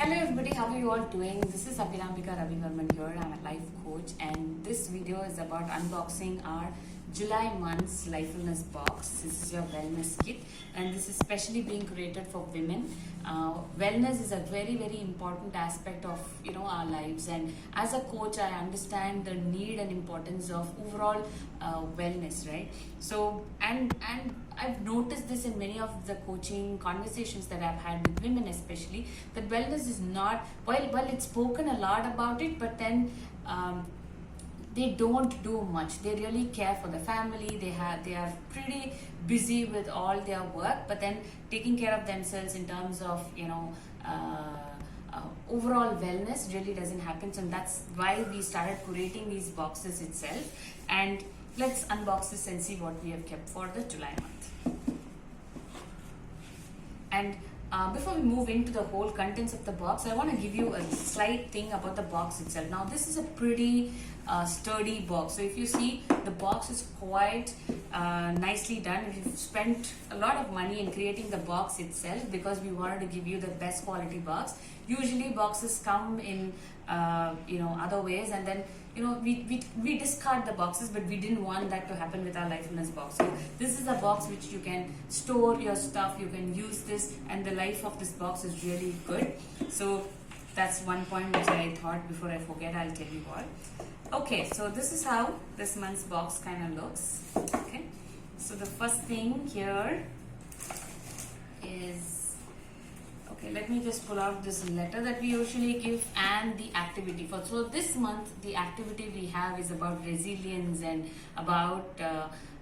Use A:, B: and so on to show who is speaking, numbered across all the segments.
A: Hello everybody, how are you all doing? This is Abhinambika Ravivarman here. I'm a life coach and this video is about unboxing our July month's Lifefulness box. This is your wellness kit and this is specially being created for women. Wellness is a very important aspect of our lives, and as a coach I understand the need and importance of overall wellness, right? So and I've noticed this in many of the coaching conversations that I've had with women, especially that wellness is not well it's spoken a lot about it, but then they don't do much. They really care for the family. They are pretty busy with all their work, but then taking care of themselves in terms of overall wellness really doesn't happen. So that's why we started curating these boxes itself. And let's unbox this and see what we have kept for the July month. And before we move into the whole contents of the box, I want to give you a slight thing about the box itself. Now, this is a pretty sturdy box. So if you see, the box is quite nicely done. We've spent a lot of money in creating the box itself because we wanted to give you the best quality box. Usually boxes come in other ways, and then we discard the boxes, but we didn't want that to happen with our Lifefulness box. So this is a box which you can store your stuff, you can use this, and the life of this box is really good. So that's one point which I thought before I forget, I'll tell you all. Okay, so this is how this month's box kind of looks. Okay, so the first thing here is, okay, let me just pull out this letter that we usually give and the activity for. So this month the activity we have is about resilience and about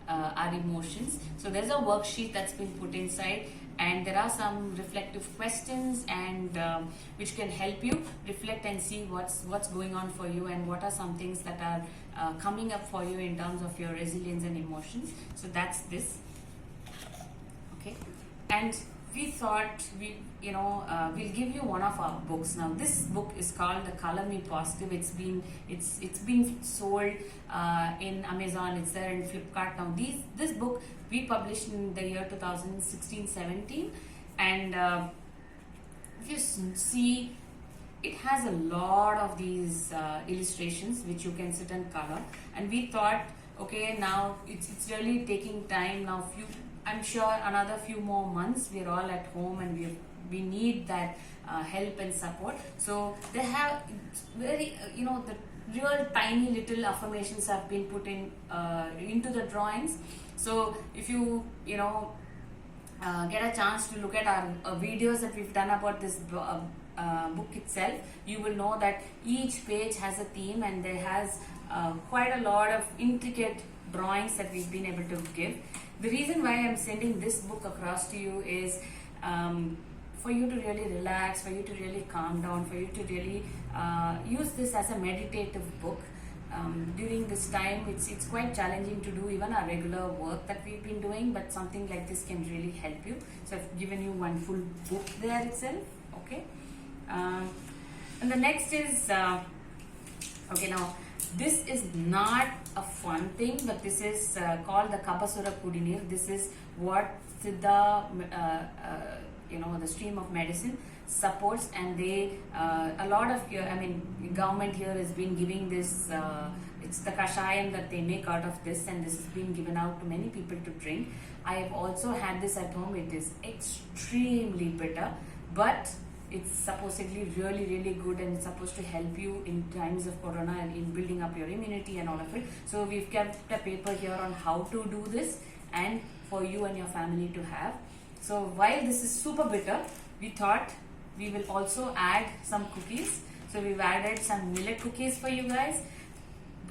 A: our emotions. So there's a worksheet that's been put inside, and there are some reflective questions and which can help you reflect and see what's going on for you and what are some things that are coming up for you in terms of your resilience and emotions. So that's this. Okay, and we thought we'll give you one of our books. Now this book is called The Color Me Positive. It's been sold in Amazon. It's there in Flipkart. Now this book we published in the year 2016-17, and if you see, it has a lot of these illustrations which you can sit and color. And we thought, okay, now it's really taking time now. I'm sure another few more months we're all at home and we need that help and support. So they have very the real tiny little affirmations have been put in into the drawings. So if you get a chance to look at our videos that we've done about this book itself, you will know that each page has a theme, and there has quite a lot of intricate drawings that we've been able to give. The reason why I'm sending this book across to you is for you to really relax, for you to really calm down, for you to really use this as a meditative book. During this time, it's quite challenging to do even our regular work that we've been doing, but something like this can really help you. So I've given you one full book there itself. Okay, and the next is okay, now this is not a fun thing, but this is called the Kapasura Kudineer. This is what Siddha, the stream of medicine supports, and they a lot of government here has been giving this. It's the kashayam that they make out of this, and this has been given out to many people to drink. I have also had this at home. It is extremely bitter, but it's supposedly really good, and it's supposed to help you in times of corona and in building up your immunity and all of it. So we've kept a paper here on how to do this and for you and your family to have. So while this is super bitter, we thought we will also add some cookies. So we've added some millet cookies for you guys.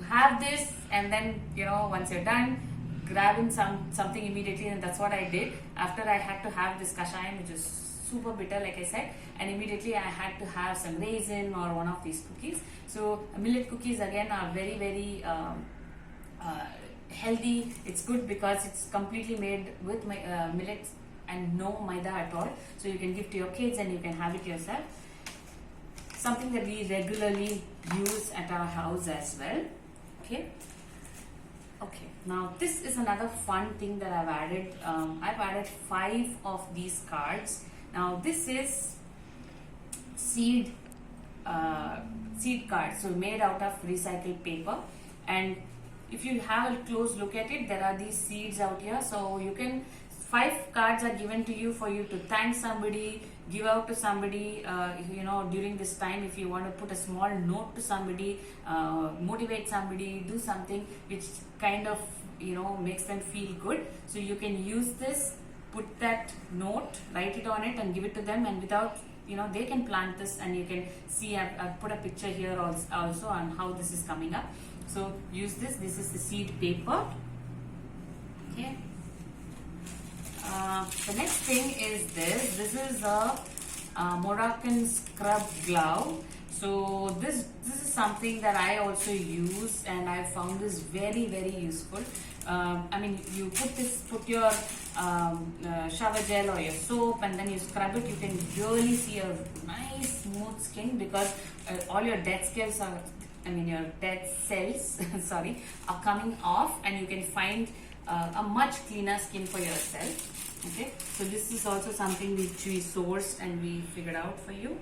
A: Have this, and then once you're done, grabbing something immediately, and that's what I did after I had to have this kashayam, which is super bitter, like I said, and immediately I had to have some raisin or one of these cookies. So millet cookies again are very healthy. It's good because it's completely made with millet and no maida at all. So you can give to your kids and you can have it yourself. Something that we regularly use at our house as well. Okay. Okay, now this is another fun thing that I've added. I've added 5 of these cards. Now this is seed seed cards, so made out of recycled paper. And if you have a close look at it, there are these seeds out here. So you can, 5 cards are given to you for you to thank somebody, give out to somebody, during this time. If you want to put a small note to somebody, motivate somebody, do something which kind of makes them feel good, so you can use this, put that note, write it on it and give it to them, and without they can plant this. And you can see I've put a picture here also on how this is coming up. So use this is the seed paper. Okay. The next thing is this is a Moroccan scrub glove. So this is something that I also use, and I found this very, very useful. You put your shower gel or your soap, and then you scrub it. You can really see a nice smooth skin, because all your dead cells sorry, are coming off, and you can find a much cleaner skin for yourself. Okay, so this is also something which we sourced and we figured out for you.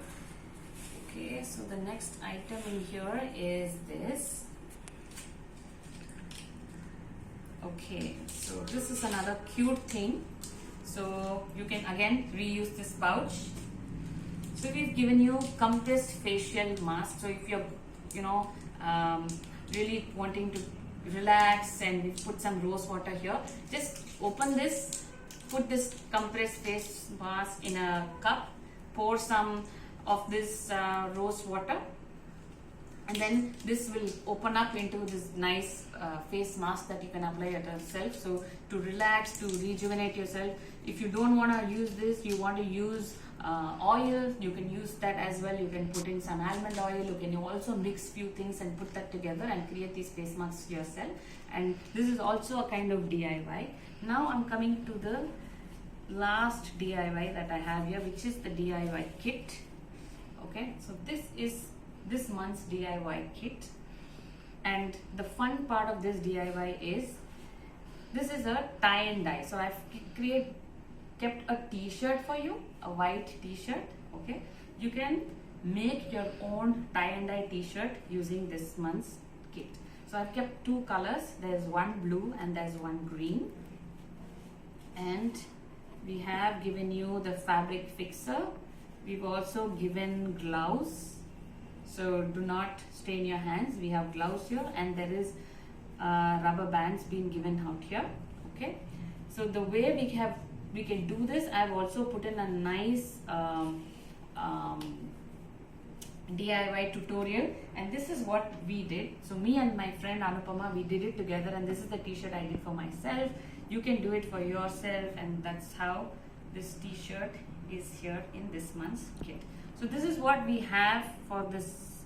A: Okay, so the next item in here is this. Okay, so this is another cute thing. So you can again reuse this pouch. So we've given you compressed facial mask. So if you're really wanting to relax, and we put some rose water here, just open this, put this compressed face mask in a cup, pour some of this rose water, and then this will open up into this nice face mask that you can apply yourself. So to relax, to rejuvenate yourself. If you don't want to use this, you want to use oil, you can use that as well. You can put in some almond oil. You can also mix few things and put that together and create these face masks yourself. And this is also a kind of DIY. Now I'm coming to the last DIY that I have here, which is the DIY kit. Okay, so this is this month's DIY kit, and the fun part of this DIY is this is a tie and dye. So I've kept a t-shirt for you, a white t-shirt. Okay, you can make your own tie and dye t-shirt using this month's kit. So I've kept 2 colors. There's one blue and there's one green, and we have given you the fabric fixer. We've also given gloves, so do not stain your hands. We have gloves here, and there is rubber bands being given out here. Okay, so the way we can do this, I've also put in a nice DIY tutorial, and this is what we did. So me and my friend Anupama, we did it together, and this is the t-shirt I did for myself. You can do it for yourself, and that's how this t-shirt is here in this month's kit. So this is what we have for this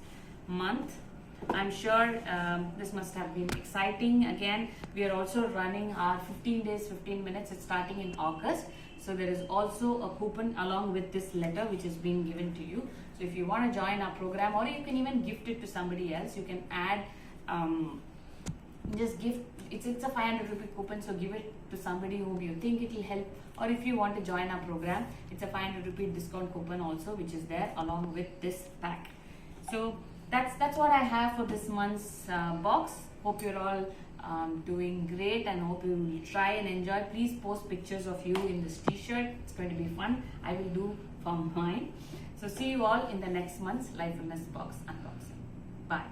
A: month. I'm sure this must have been exciting. Again, we are also running our 15 days 15 minutes. It's starting in August. So there is also a coupon along with this letter which is being given to you. So if you want to join our program, or you can even gift it to somebody else, you can add just gift. It's a 500 rupee coupon, so give it to somebody whom you think it will help. Or if you want to join our program, it's a 500 rupee discount coupon also, which is there along with this pack. So that's what I have for this month's box. Hope you're all doing great, and hope you will try and enjoy. Please post pictures of you in this t-shirt. It's going to be fun. I will do for mine. So see you all in the next month's Life Fitness Box unboxing. Bye.